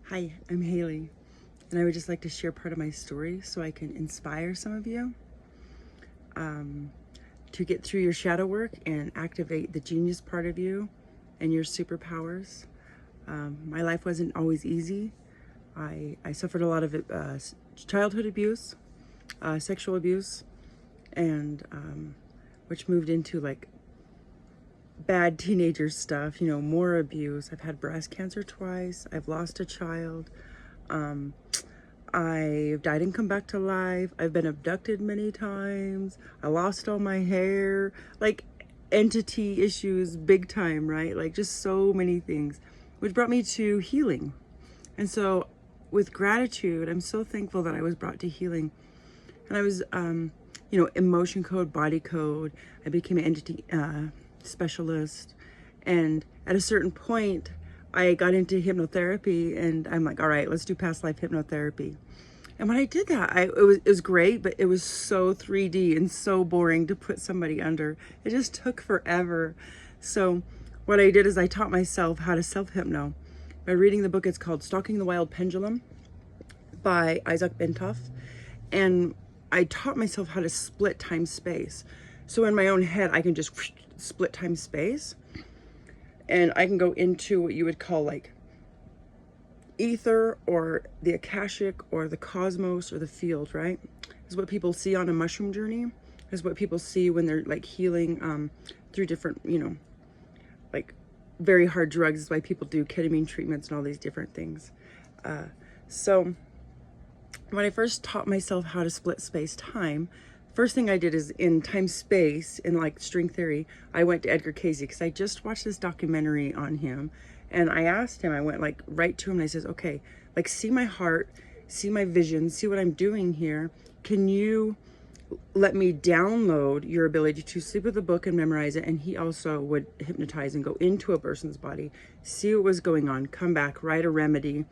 Hi, I'm Haley, and I would just like to share part of my story so I can inspire some of you to get through your shadow work and activate the genius part of you and your superpowers. My life wasn't always easy. I suffered a lot of childhood abuse, sexual abuse, and which moved into like bad teenager stuff, more abuse. I've had breast cancer twice. I've lost a child. I've died and come back to life. I've been abducted many times. I lost all my hair. Like entity issues, big time, right? Like just so many things, which brought me to healing. And so with gratitude, I'm so thankful that I was brought to healing. And I was, emotion code, body code. I became an entity specialist. And at a certain point, I got into hypnotherapy, and I'm like, all right, let's do past life hypnotherapy. And when I did that, it was great, but it was so 3D and so boring to put somebody under. It just took forever. So what I did is I taught myself how to self-hypno by reading the book. It's called Stalking the Wild Pendulum by Isaac Bentov. And I taught myself how to split time-space. So in my own head, I can just split time-space. And I can go into what you would call like ether or the Akashic or the cosmos or the field, right? Is what people see on a mushroom journey. Is what people see when they're like healing through different, like very hard drugs. Is why people do ketamine treatments and all these different things. So when I first taught myself how to split space-time, first thing I did is in time-space, in like string theory, I went to Edgar Cayce because I just watched this documentary on him. And I asked him, I went like right to him and I says, okay, like see my heart, see my vision, see what I'm doing here. Can you let me download your ability to sleep with a book and memorize it? And he also would hypnotize and go into a person's body, see what was going on, come back, write a remedy.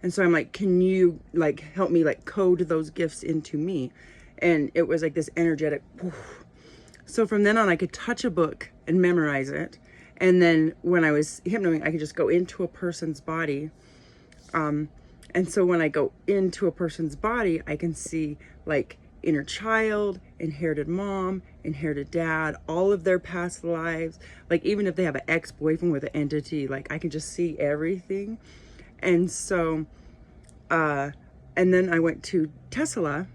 And so I'm like, can you like help me like code those gifts into me? And it was like this energetic poof. So from then on, I could touch a book and memorize it. And then when I was hypnoing, I could just go into a person's body. And so when I go into a person's body, I can see like inner child, inherited mom, inherited dad, all of their past lives. Like even if they have an ex-boyfriend with an entity, like I can just see everything. And so, and then I went to Tesla.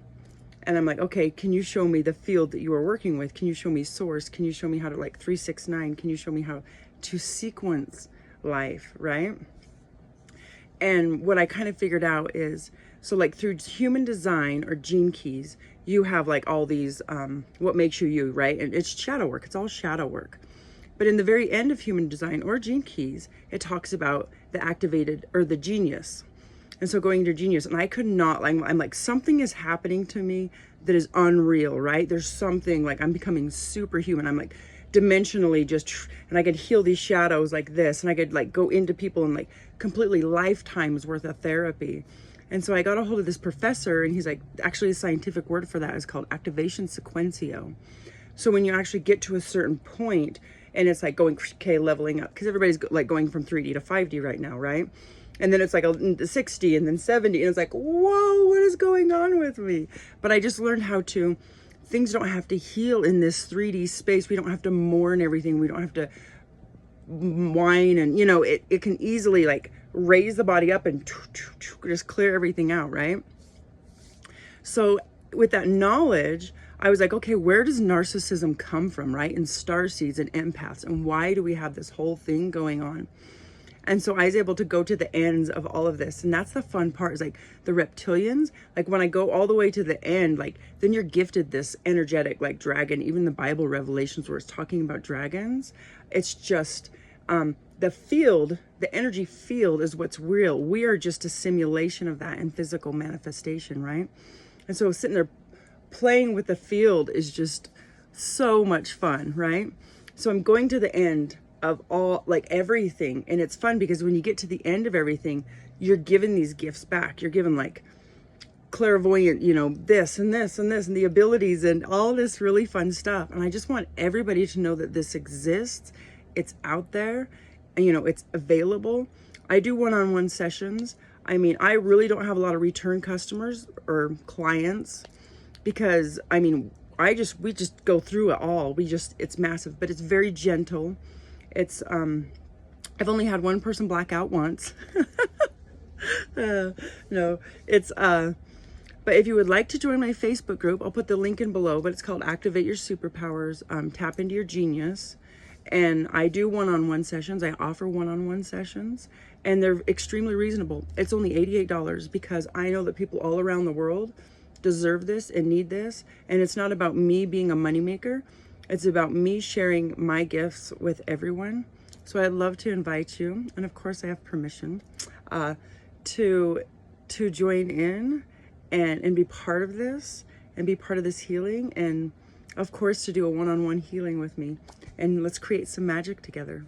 And I'm like, okay, can you show me the field that you are working with? Can you show me source? Can you show me how to like 369? Can you show me how to sequence life, right? And what I kind of figured out is, so like through human design or gene keys, you have like all these, what makes you you, right? And it's shadow work, it's all shadow work. But in the very end of human design or gene keys, it talks about the activated or the genius. And so going to genius, and I could not, like, I'm like, something is happening to me that is unreal, right? There's something like I'm becoming superhuman. I'm like dimensionally just, and I could heal these shadows like this. And I could like go into people and like completely lifetimes worth of therapy. And so I got a hold of this professor, and he's like, actually the scientific word for that is called activation sequentio. So when you actually get to a certain point and it's like going, okay, leveling up, because everybody's like going from 3D to 5D right now, right? And then it's like a 60 and then 70. And it's like, whoa, what is going on with me? But I just learned how to, things don't have to heal in this 3D space. We don't have to mourn everything. We don't have to whine. And, it can easily like raise the body up and just clear everything out, right? So with that knowledge, I was like, okay, where does narcissism come from, right? And starseeds and empaths. And why do we have this whole thing going on? And so I was able to go to the ends of all of this. And that's the fun part, is like the reptilians, like when I go all the way to the end, like then you're gifted this energetic like dragon. Even the Bible Revelations where it's talking about dragons, it's just the field, the energy field is what's real. We are just a simulation of that in physical manifestation, right? And so sitting there playing with the field is just so much fun, right? So I'm going to the end of all, like everything. And it's fun because when you get to the end of everything, you're given these gifts back. You're given like clairvoyant, this and this and this and the abilities and all this really fun stuff. And I just want everybody to know that this exists. It's out there, and it's available. I do one-on-one sessions. I mean, I really don't have a lot of return customers or clients because, I mean, we just go through it all. It's massive, but it's very gentle. It's, I've only had one person black out once. No, it's, but if you would like to join my Facebook group, I'll put the link in below, but it's called Activate Your Superpowers, Tap Into Your Genius. And I do one-on-one sessions. I offer one-on-one sessions, and they're extremely reasonable. It's only $88 because I know that people all around the world deserve this and need this. And it's not about me being a moneymaker. It's about me sharing my gifts with everyone. So I'd love to invite you, and of course I have permission, to join in and be part of this and be part of this healing, and of course to do a one-on-one healing with me, and let's create some magic together.